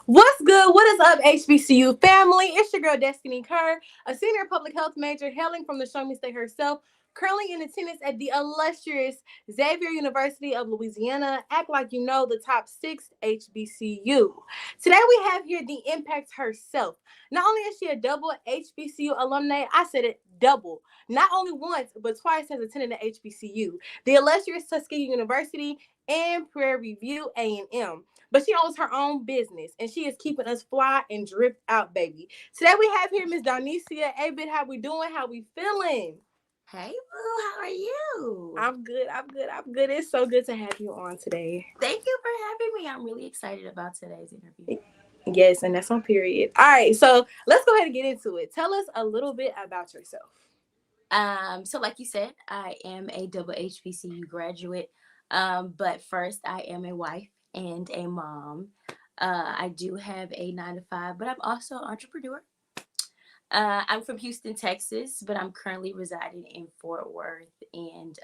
What's good? What is up, HBCU family? It's your girl, Destiny Kerr, a senior public health major hailing from the Show Me State herself, currently in attendance at the illustrious Xavier University of Louisiana. Act like you know the top 6 HBCU. Today we have here the Impact herself. Not only is she a double HBCU alumni, I said it double. Not only once, but twice has attended the HBCU, the illustrious Tuskegee University and Prairie View A&M. But she owns her own business, and she is keeping us fly and dripped out, baby. Today we have here Miss Donecia. Abate, how we doing? How we feeling? Hey, boo, how are you? I'm good. It's so good to have you on today. Thank you for having me. I'm really excited about today's interview. Yes, and that's on period. All right, so let's go ahead and get into it. Tell us a little bit about yourself. So like you said, I am a double HBCU graduate. But first, I am a wife and a mom. I do have a 9-to-5, but I'm also an entrepreneur. I'm from Houston, Texas, but I'm currently residing in Fort Worth and,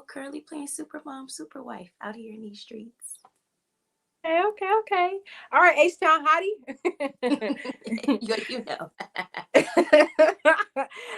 currently playing super mom, super wife out here in these streets. Okay. All right, H-Town hottie. you know.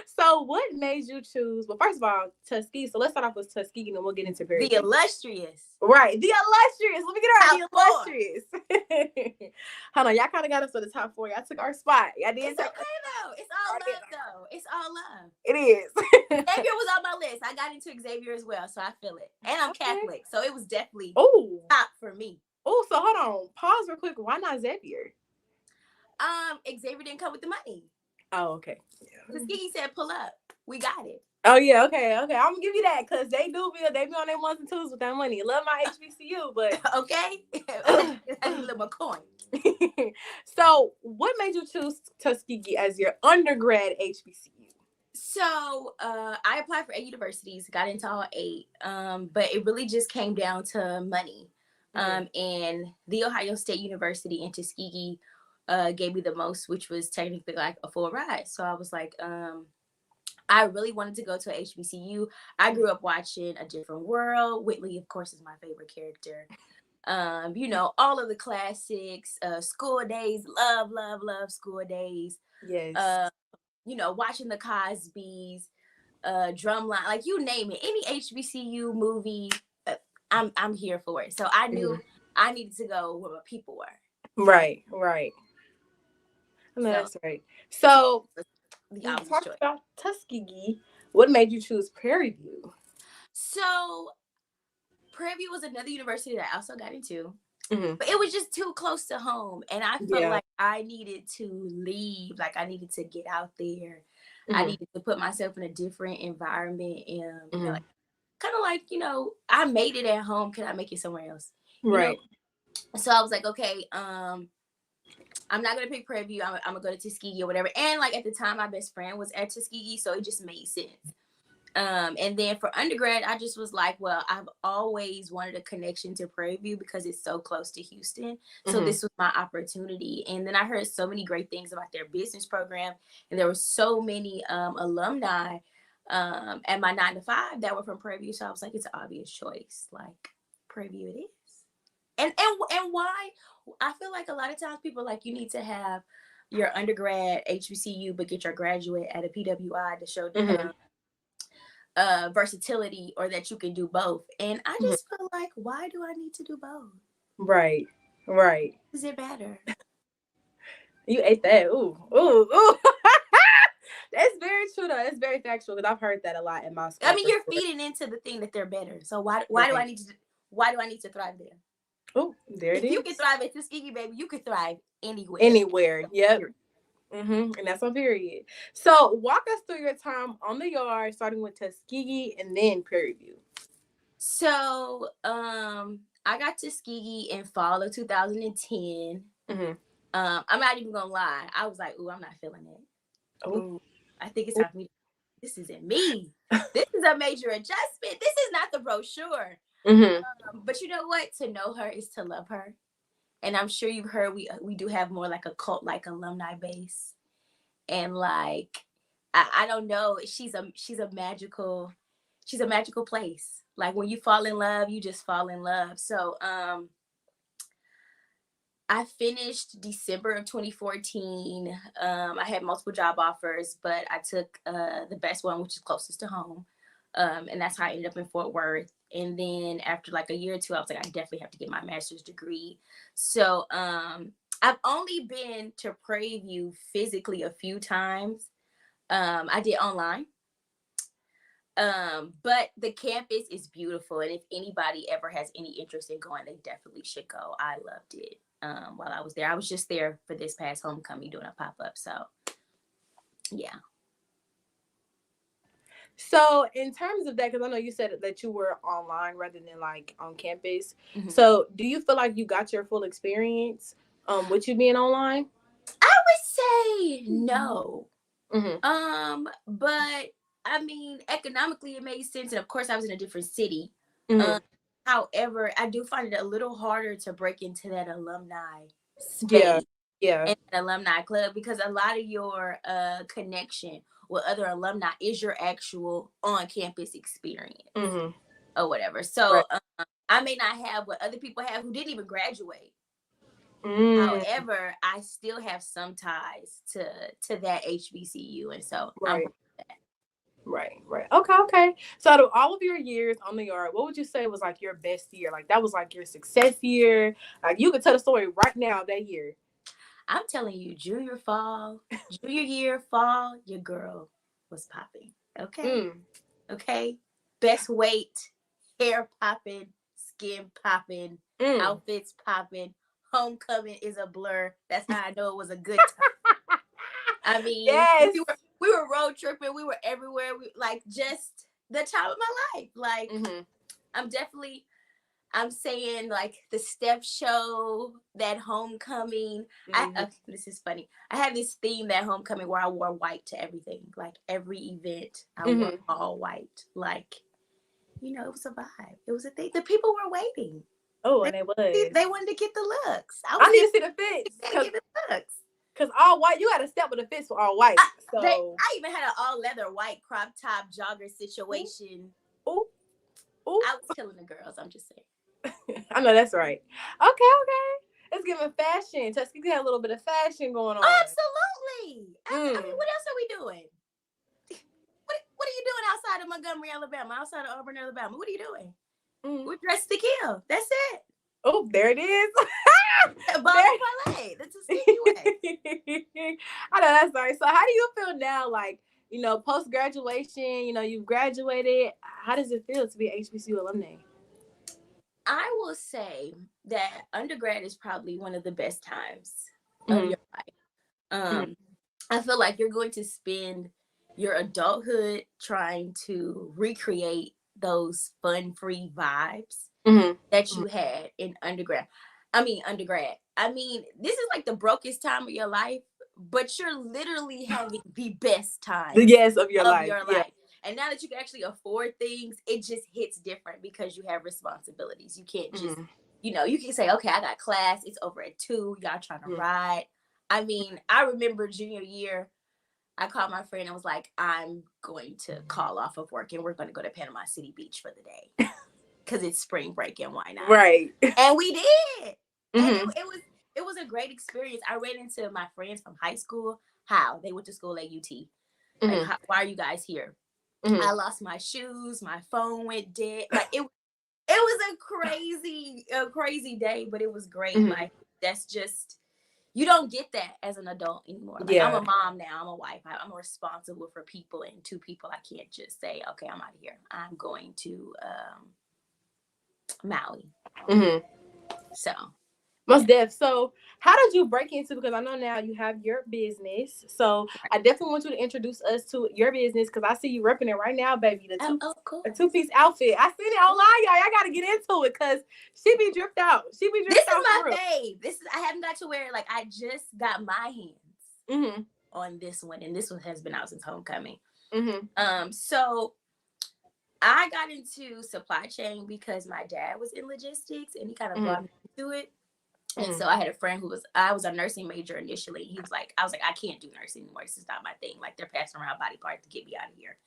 So what made you choose, well, first of all, Tuskegee. So let's start off with Tuskegee and then we'll get into Prairie The illustrious. Right, the illustrious. Let me get her Top out. The illustrious. Hold on, y'all kind of got us to the top 4. Y'all took our spot. Y'all did. It's okay though. It's all love though. It's all love. It is. Xavier was on my list. I got into Xavier as well, so I feel it. And I'm Catholic, so it was definitely top for me. Oh, so hold on. Pause real quick. Why not Xavier? Xavier didn't come with the money. Oh, okay. Tuskegee said, "Pull up. We got it." Oh yeah, okay. I'm gonna give you that because they be on their ones and twos with that money. Love my HBCU, but okay. I need a little more coin. So, what made you choose Tuskegee as your undergrad HBCU? So, I applied for 8 universities, got into all 8, but it really just came down to money. And the Ohio State University in Tuskegee gave me the most, which was technically like a full ride. So I was like, I really wanted to go to a HBCU. I grew up watching A Different World. Whitley, of course, is my favorite character. All of the classics, School Days, love School Days. Yes. Watching the Cosbys, Drumline, like you name it, any HBCU movie, I'm here for it. So I knew I needed to go where my people were. Right. That's right. So you talked about Tuskegee. What made you choose Prairie View? So Prairie View was another university that I also got into. But it was just too close to home. And I felt like I needed to leave. Like I needed to get out there. I needed to put myself in a different environment and kind of like, I made it at home. Can I make it somewhere else? Right. So I was like, okay, I'm not going to pick Prairie View. I'm going to go to Tuskegee or whatever. And like at the time, my best friend was at Tuskegee. So it just made sense. And then for undergrad, I just was like, well, I've always wanted a connection to Prairie View because it's so close to Houston. So this was my opportunity. And then I heard so many great things about their business program. And there were so many alumni at my 9-to-5 that were from Prairie View. So I was like, it's an obvious choice. Like Prairie View it is. And why? I feel like a lot of times people are like, you need to have your undergrad HBCU, but get your graduate at a PWI to show versatility or that you can do both. And I just feel like, why do I need to do both? Right. Is it better? You ate that. Ooh. That's very true though. That's very factual because I've heard that a lot in my school. I mean, you're feeding into the thing that they're better. So why do I need to thrive there? Oh, there it is. If you can thrive at Tuskegee, baby, you can thrive anywhere. Yep. And that's on period. So walk us through your time on the yard, starting with Tuskegee and then Prairie View. So I got Tuskegee in fall of 2010. I'm not even gonna lie. I was like, ooh, I'm not feeling it. Oh, I think it's time for me. This isn't me. This is a major adjustment. This is not the brochure. Mm-hmm. But you know what? To know her is to love her. And I'm sure you've heard we do have more like a cult like alumni base. And like I don't know, she's a magical place. Like when you fall in love, you just fall in love. So I finished December of 2014. I had multiple job offers, but I took the best one, which is closest to home. And that's how I ended up in Fort Worth. And then after like a year or two, I was like, I definitely have to get my master's degree. So I've only been to Prairie View physically a few times. I did online. But the campus is beautiful. And if anybody ever has any interest in going, they definitely should go. I loved it. While I was there, I was just there for this past homecoming doing a pop-up. So yeah. So in terms of that, because I know you said that you were online rather than like on campus. Mm-hmm. So do you feel like you got your full experience with you being online? I would say no. Mm-hmm. But I mean, economically it made sense. And of course I was in a different city. Mm-hmm. However, I do find it a little harder to break into that alumni Yeah. space Yeah. and that alumni club, because a lot of your connection with other alumni is your actual on-campus experience Mm-hmm. or whatever. So Right. I may not have what other people have who didn't even graduate. Mm. However, I still have some ties to that HBCU, and so I'm Right. Right. Okay. So out of all of your years on the yard, what would you say was like your best year? Like that was like your success year. Like you could tell the story right now of that year. I'm telling you, junior year, fall, your girl was popping. Okay. Mm. Okay. Best weight, hair popping, skin popping, Mm. outfits popping. Homecoming is a blur. That's how I know it was a good time. I mean, Yes. we were road tripping. We were everywhere. We like just the time of my life. Like Mm-hmm. I'm saying like the step show, that homecoming. Mm-hmm. This is funny. I had this theme that homecoming where I wore white to everything. Like every event, I wore all white. Like, you know, it was a vibe. It was a thing. The people were waiting. Oh, and it was. They wanted to get the looks. I need to see the fits. Giving looks. Cause all white, you got to step with the fits for all white. I even had an all leather white crop top jogger situation. Ooh. I was killing the girls. I'm just saying. I know that's right. Okay. It's giving fashion. Tuskegee had a little bit of fashion going on. Oh, absolutely. I mean, what else are we doing? What are you doing outside of Montgomery, Alabama? Outside of Auburn, Alabama? What are you doing? We're dressed to kill. That's it. Oh, there it is. Ballet. That's a sneaky way. I know that's right. So how do you feel now? Like, you know, post-graduation, you know, you've graduated. How does it feel to be an HBCU alumni? I will say that undergrad is probably one of the best times of your life. I feel like you're going to spend your adulthood trying to recreate those fun-free vibes that you had in undergrad. I mean, this is like the brokest time of your life, but you're literally having the best time of your life. Yeah. And now that you can actually afford things, it just hits different because you have responsibilities. You can't just, you know, you can say, okay, I got class. It's over at 2:00. Y'all trying to ride. I mean, I remember junior year, I called my friend and was like, I'm going to call off of work and we're going to go to Panama City Beach for the day because it's spring break and why not? Right. And we did. And it was a great experience. I ran into my friends from high school. How? They went to school at UT. Like, why are you guys here? I lost my shoes. My phone went dead. Like it was a crazy day, but it was great. Like that's just, you don't get that as an adult anymore. Like I'm a mom now. I'm a wife. I'm responsible for people, and 2 people. I can't just say, okay, I'm out of here. I'm going to Maui. So. Most def. So how did you break into, because I know now you have your business. So I definitely want you to introduce us to your business because I see you repping it right now, baby. The Cool. A 2-piece outfit. I seen it online, y'all. Y'all gotta get into it because she be dripped out. This is my fave. I haven't got to wear it. Like I just got my hands on this one, and this one has been out since homecoming. So I got into supply chain because my dad was in logistics and he kind of brought me into it. And so I had a friend I was a nursing major initially. I was like, I can't do nursing anymore. This is not my thing. Like, they're passing around body parts to get me out of here.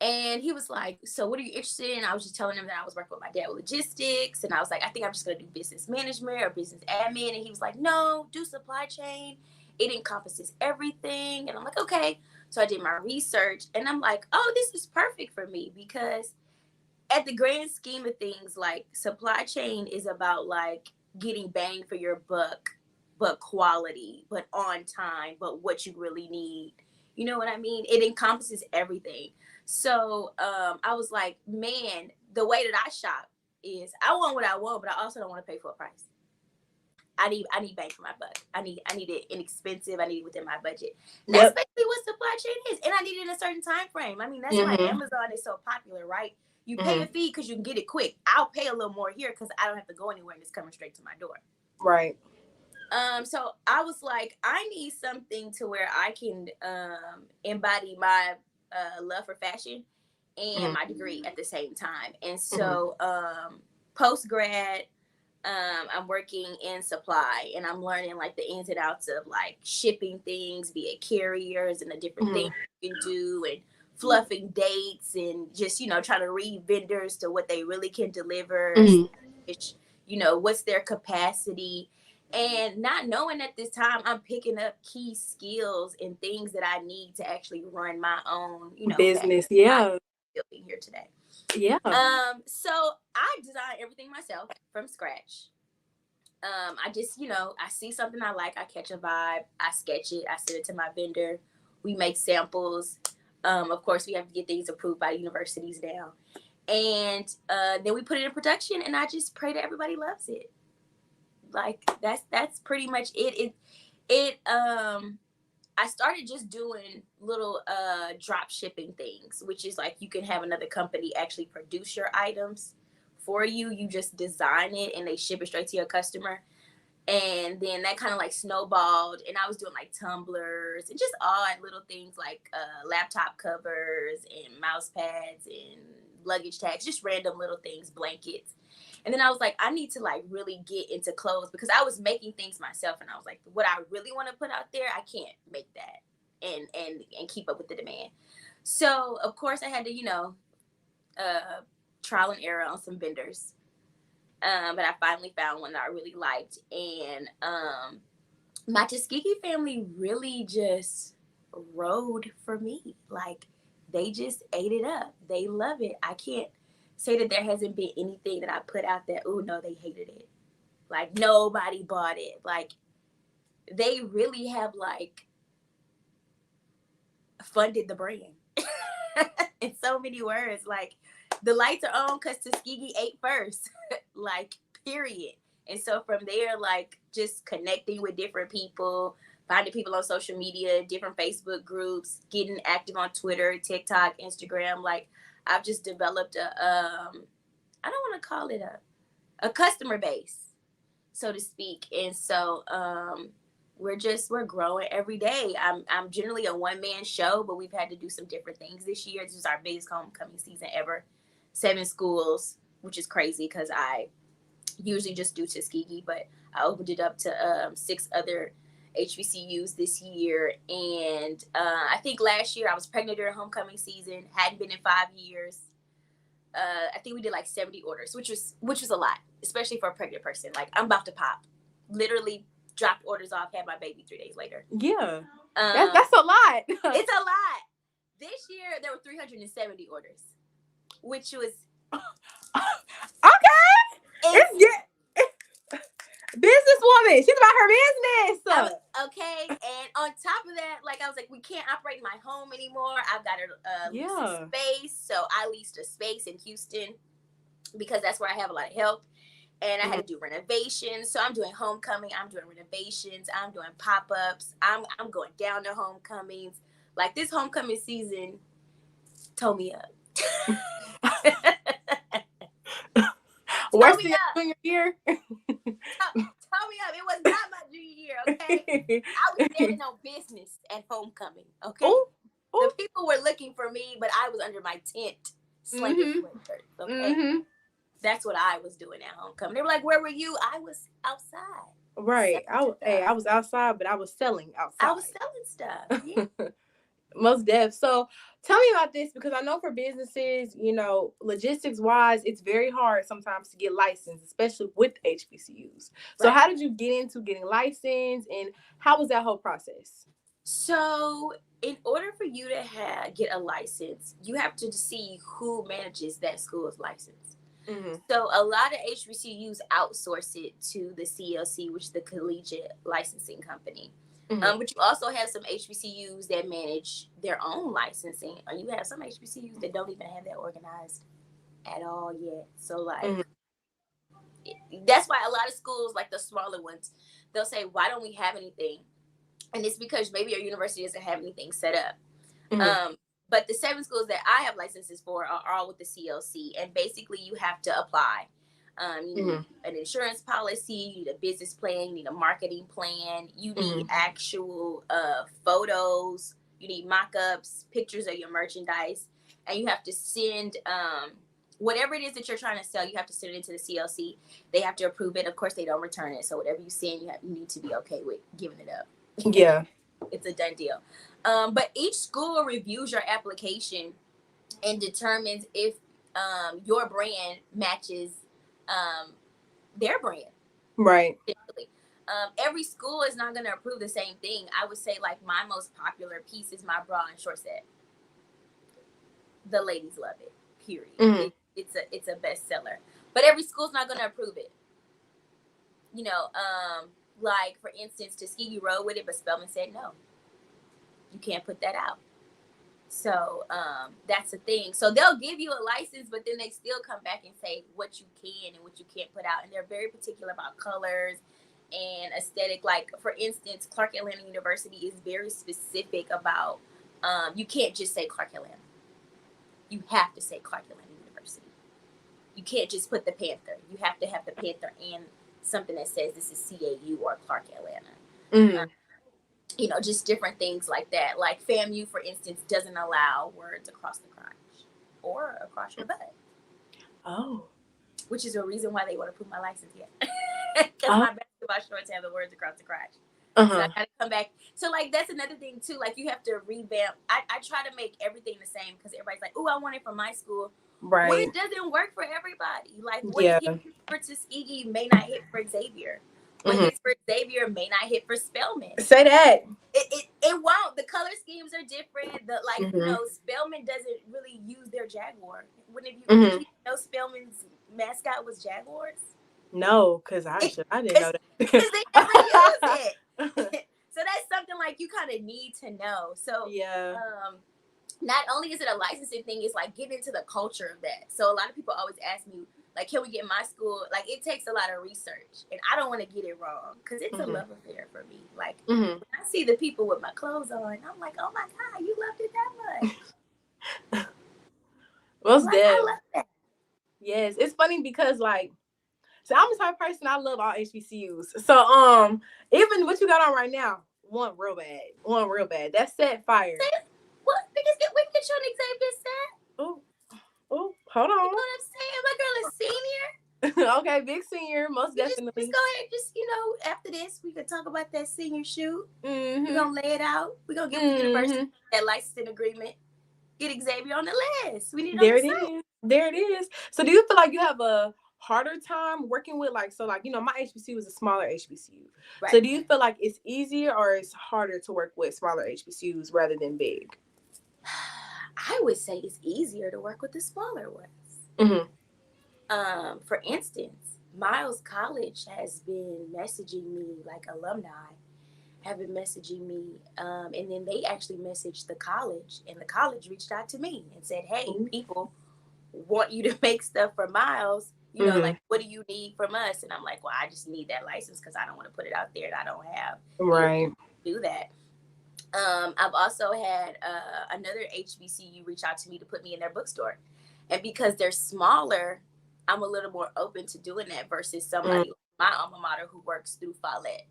And he was like, so what are you interested in? I was just telling him that I was working with my dad with logistics. And I was like, I think I'm just going to do business management or business admin. And he was like, no, do supply chain. It encompasses everything. And I'm like, okay. So I did my research and I'm like, oh, this is perfect for me, because at the grand scheme of things, like, supply chain is about like getting bang for your buck, but quality, but on time, but what you really need. You know what I mean? It encompasses everything. So I was like, man, the way that I shop is I want what I want, but I also don't want to pay full price. I need bang for my buck. I need it inexpensive. I need it within my budget. And that's basically what supply chain is. And I need it in a certain time frame. I mean, that's why Amazon is so popular, right? You pay a fee because you can get it quick. I'll pay a little more here because I don't have to go anywhere and it's coming straight to my door. Right. So I was like, I need something to where I can embody my love for fashion and my degree at the same time. And so post grad, I'm working in supply and I'm learning like the ins and outs of like shipping things via carriers and the different things you can do, and fluffing dates, and just, you know, trying to read vendors to what they really can deliver, you know, what's their capacity. And not knowing at this time, I'm picking up key skills and things that I need to actually run my own, you know, business. Yeah. Building here today. Yeah. So I design everything myself from scratch. I just, you know, I see something I like, I catch a vibe, I sketch it, I send it to my vendor. We make samples. Of course, we have to get things approved by universities now. And then we put it in production, and I just pray that everybody loves it. Like, that's pretty much it. I started just doing little drop shipping things, which is like you can have another company actually produce your items for you. You just design it and they ship it straight to your customer. And then that kind of like snowballed, and I was doing like tumblers and just odd little things like laptop covers and mouse pads and luggage tags, just random little things, blankets. And then I was like, I need to like really get into clothes, because I was making things myself, and I was like, what I really want to put out there, I can't make that and keep up with the demand. So of course I had to, you know, trial and error on some vendors. But I finally found one that I really liked. And my Tuskegee family really just rode for me. Like, they just ate it up. They love it. I can't say that there hasn't been anything that I put out there, oh no, they hated it. Like, nobody bought it. Like, they really have like funded the brand in so many words. Like, the lights are on because Tuskegee ate first. Like, period. And so from there, like, just connecting with different people, finding people on social media, different Facebook groups, getting active on Twitter, TikTok, Instagram. Like, I've just developed I don't want to call it a customer base, so to speak. And so we're growing every day. I'm generally a one-man show, but we've had to do some different things this year. This is our biggest homecoming season ever. 7 schools, which is crazy because I usually just do Tuskegee, but I opened it up to 6 other HBCUs this year. And I think last year I was pregnant during homecoming season, hadn't been in 5 years. I think we did like 70 orders, which was a lot, especially for a pregnant person. Like, I'm about to pop. Literally dropped orders off, had my baby 3 days later. Yeah. That's a lot. It's a lot. This year there were 370 orders, which was okay. Businesswoman, she's about her business. Okay, and on top of that, like, I was like, we can't operate in my home anymore. I've got to lease a space, so I leased a space in Houston because that's where I have a lot of help, and I had to do renovations. So I'm doing homecoming, I'm doing renovations, I'm doing pop-ups, I'm going down to homecomings. Like, this homecoming season tore me up. Worst thing junior year. Tell me up. It was not my junior year, okay? I was standing on business at homecoming, okay? Ooh. The people were looking for me, but I was under my tent slinging sweatshirts. Okay, that's what I was doing at homecoming. They were like, "Where were you?" I was outside. Right. I was outside, but I was selling outside. I was selling stuff. Yeah. Most def. So tell me about this, because I know for businesses, logistics wise, it's very hard sometimes to get licensed, especially with HBCUs. So how did you get into getting licensed, and how was that whole process? So in order for you to get a license, you have to see who manages that school's license. So a lot of HBCUs outsource it to the CLC, which is the Collegiate Licensing Company. But you also have some HBCUs that manage their own licensing, or you have some HBCUs that don't even have that organized at all yet. So like, that's why a lot of schools, like the smaller ones, they'll say, "Why don't we have anything?" And it's because maybe your university doesn't have anything set up. But the 7 schools that I have licenses for are all with the CLC, and basically you have to apply. You need an insurance policy, you need a business plan, you need a marketing plan, you need actual photos, you need mock-ups, pictures of your merchandise, and you have to send whatever it is that you're trying to sell, you have to send it into the CLC. They have to approve it. Of course, they don't return it, so whatever you send, you need to be okay with giving it up. Yeah. It's a done deal. But each school reviews your application and determines if your brand matches their brand. Right. Every school is not going to approve the same thing. I would say like my most popular piece is my bra and short set. The ladies love it, period. It's a bestseller. But every school's not going to approve it. Like, for instance, Tuskegee rode with it, but Spelman said no. You can't put that out. So that's the thing. So they'll give you a license, but then they still come back and say what you can and what you can't put out. And they're very particular about colors and aesthetic. Like, for instance, Clark Atlanta University is very specific about, you can't just say Clark Atlanta. You have to say Clark Atlanta University. You can't just put the Panther. You have to have the Panther and something that says this is CAU or Clark Atlanta. Just different things like that. Like FAMU, for instance, doesn't allow words across the crotch or across your butt. Oh. Which is a reason why they want to put my license yet. Because my basketball shorts have the words across the crotch. So I gotta come back. So like that's another thing too. Like you have to revamp. I try to make everything the same because everybody's like, "Oh, I want it for my school." Right. Well, it doesn't work for everybody. Like what hit for Tuskegee may not hit for Xavier. What hits for Xavier may not hit for Spelman. Say that. It won't. The color schemes are different. Spelman doesn't really use their Jaguar. Did you know Spelman's mascot was Jaguars? No, because I didn't know that. Because they never use it. So that's something like you kind of need to know. So not only is it a licensing thing, it's like getting into the culture of that. So a lot of people always ask me, like, can we get my school? Like, it takes a lot of research, and I don't want to get it wrong because it's a love affair for me. Like, when I see the people with my clothes on, I'm like, oh my God, you loved it that much. What's that? I love that. Yes, it's funny because so I'm the type of person, I love all HBCUs. So even what you got on right now, one real bad. That's set fire. What? Because we can get you an Xavier set. Oh, hold on. You know what I'm saying? My girl is senior. Okay, big senior, most definitely. Just go ahead. Just, after this, we could talk about that senior shoot. We're going to lay it out. We're going to give the university that licensing agreement. Get Xavier on the list. We need There it is. So do you feel like you have a harder time working with my HBCU is a smaller HBCU. Right. So do you feel like it's easier or it's harder to work with smaller HBCUs rather than big? I would say it's easier to work with the smaller ones. For instance, Miles College has been messaging me, like alumni have been messaging me, and then they actually messaged the college, and the college reached out to me and said, hey, people want you to make stuff for Miles. Like, what do you need from us? And I'm like, well, I just need that license because I don't want to put it out there and I don't have do that. I've also had another HBCU reach out to me to put me in their bookstore. And because they're smaller, I'm a little more open to doing that versus somebody like my alma mater who works through Follett.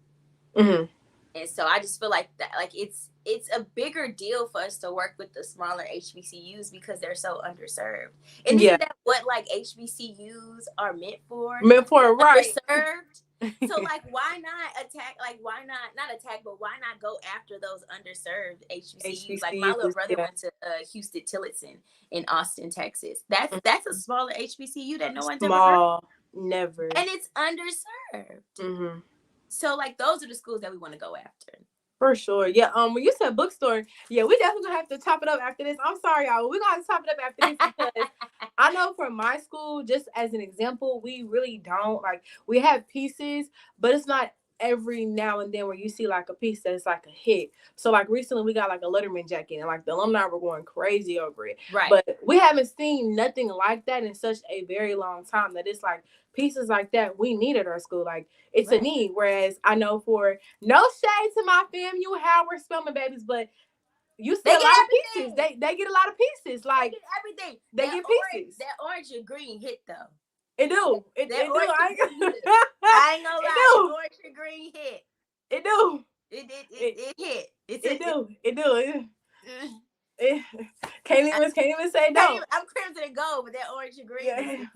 And so I just feel like that, like it's a bigger deal for us to work with the smaller HBCUs because they're so underserved. And Yeah. isn't that what like HBCUs are meant for? Meant for right. Underserved. So like why not attack, like why not attack, but why not go after those underserved HBCUs? Like my little HBCUs, brother yeah. went to Houston Tillotson in Austin, Texas. That's a smaller HBCU that no one's ever heard of. Small, never. And it's underserved. Mm-hmm. So like those are the schools that we want to go after. For sure. Yeah. When you said bookstore, yeah, we definitely gonna have to top it up after this. I'm sorry, y'all. We're gonna have to top it up after this because I know for my school, just as an example, we really don't like we have pieces, but it's not every now and then where you see like a piece that's like a hit. So like recently we got like a Letterman jacket and like the alumni were going crazy over it. Right. But we haven't seen nothing like that in such a very long time that it's like pieces like that we need at our school. Like it's Right. a need. Whereas I know for no shade to my FAMU Howard Spelman babies, but you see a lot of pieces. They get a lot of pieces. Like they get everything. They get pieces. That orange and green hit though. It do. It do. I ain't gonna lie. The orange and green hit. It do. It hit. It do. It do. Can't even say no. I'm crimson and gold, but that orange and green. Yeah.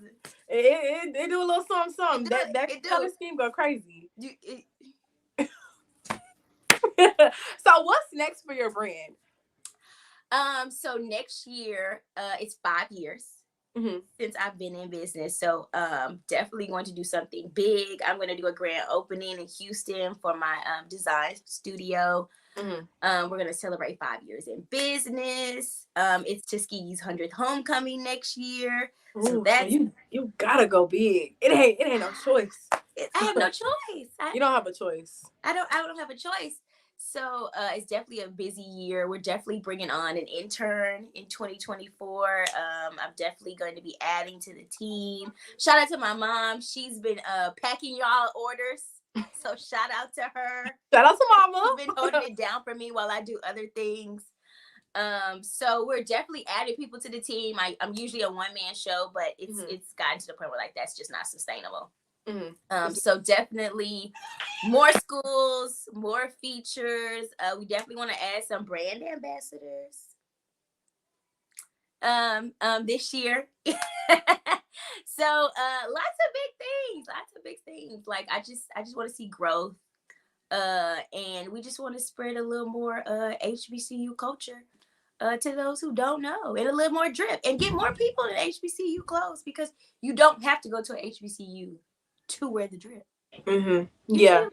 It do a little something. That color scheme go crazy. So what's next for your brand? So next year, it's 5 years mm-hmm. since I've been in business. So definitely going to do something big. I'm going to do a grand opening in Houston for my design studio. Mm-hmm. We're going to celebrate 5 years in business. It's Tuskegee's 100th homecoming next year. Ooh, so that's you gotta go big. It ain't no choice. I have no choice. You don't have a choice. I don't have a choice. So it's definitely a busy year. We're definitely bringing on an intern in 2024. I'm definitely going to be adding to the team. Shout out to my mom. She's been packing y'all orders. So shout out to her. Shout out to mama. She's been holding it down for me while I do other things. So we're definitely adding people to the team. I'm usually a one-man show, but it's gotten to the point where like that's just not sustainable. Mm-hmm. So definitely more schools, more features. We definitely want to add some brand ambassadors this year. So lots of big things. Like I just want to see growth. And we just want to spread a little more HBCU culture to those who don't know, and a little more drip, and get more people in HBCU clothes, because you don't have to go to an HBCU to wear the drip. Mm-hmm. Yeah,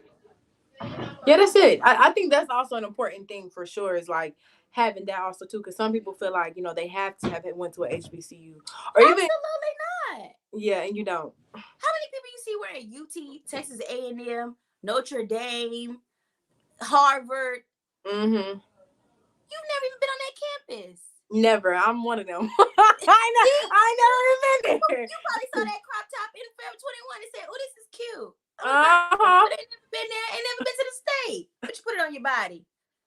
that's it. I think that's also an important thing for sure, is like having that also too, because some people feel like they have to have went to a HBCU or absolutely even not. Yeah, and you don't. How many people you see wearing UT, Texas A&M, Notre Dame, Harvard? Mm-hmm. You've never even been on that campus. Never. I'm one of them. I never been there. You probably saw that crop top in Forever 21 and said, "Oh, this is cute." Uh-huh. But ain't never been there, ain't never been to the state. But you put it on your body.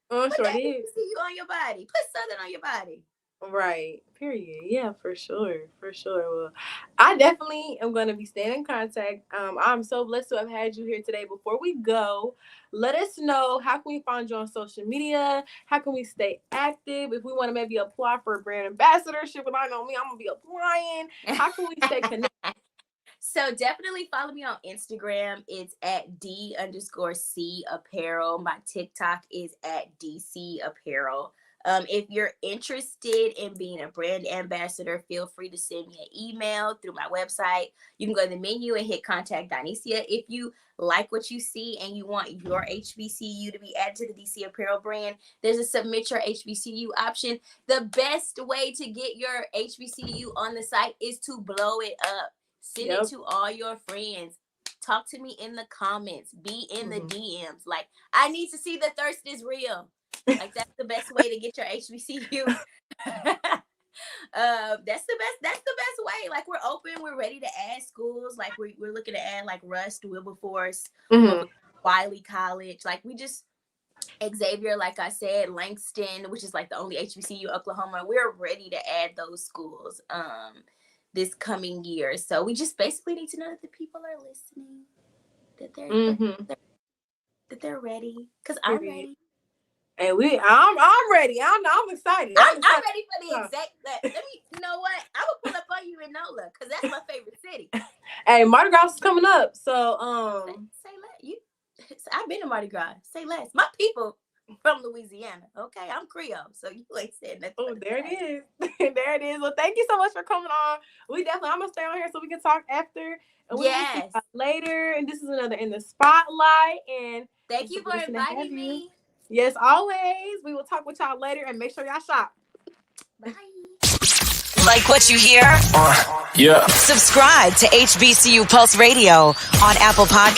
Sure did. See you on your body. Put Southern on your body. Right. Period. Yeah, for sure. Well, I definitely am going to be staying in contact. I'm so blessed to have had you here today. Before we go, let us know, how can we find you on social media? How can we stay active? If we want to maybe apply for a brand ambassadorship, and I know me, I'm going to be applying. How can we stay connected? So definitely follow me on Instagram. It's at D_C apparel. My TikTok is at DC apparel. If you're interested in being a brand ambassador, feel free to send me an email through my website. You can go to the menu and hit contact Donecia. If you like what you see and you want your HBCU to be added to the DC apparel brand, there's a submit your HBCU option. The best way to get your HBCU on the site is to blow it up. Send it to all your friends. Talk to me in the comments. Be in the DMs. Like, I need to see the thirst is real. Like, that's the best way to get your HBCU. That's the best way. Like, we're open. We're ready to add schools. Like, we're looking to add like Rust, Wilberforce, Wiley College. Like, we just Xavier, like I said, Langston, which is like the only HBCU Oklahoma. We're ready to add those schools this coming year. So we just basically need to know that the people are listening. That they're that they're ready. Cause I'm ready. And I'm ready. I'm excited. I'm ready for the exact. Let me. You know what? I will pull up on you in NOLA because that's my favorite city. Hey, Mardi Gras is coming up, so say less. I've been to Mardi Gras. Say less. My people from Louisiana. Okay, I'm Creole, so you ain't said nothing. Oh, there it is. There it is. Well, thank you so much for coming on. I'm gonna stay on here so we can talk after. And yes. We will see you later. And this is another In the Spotlight. And thank you for inviting me. Yes, always. We will talk with y'all later and make sure y'all shop. Bye. Like what you hear? Yeah. Subscribe to HBCU Pulse Radio on Apple Podcasts.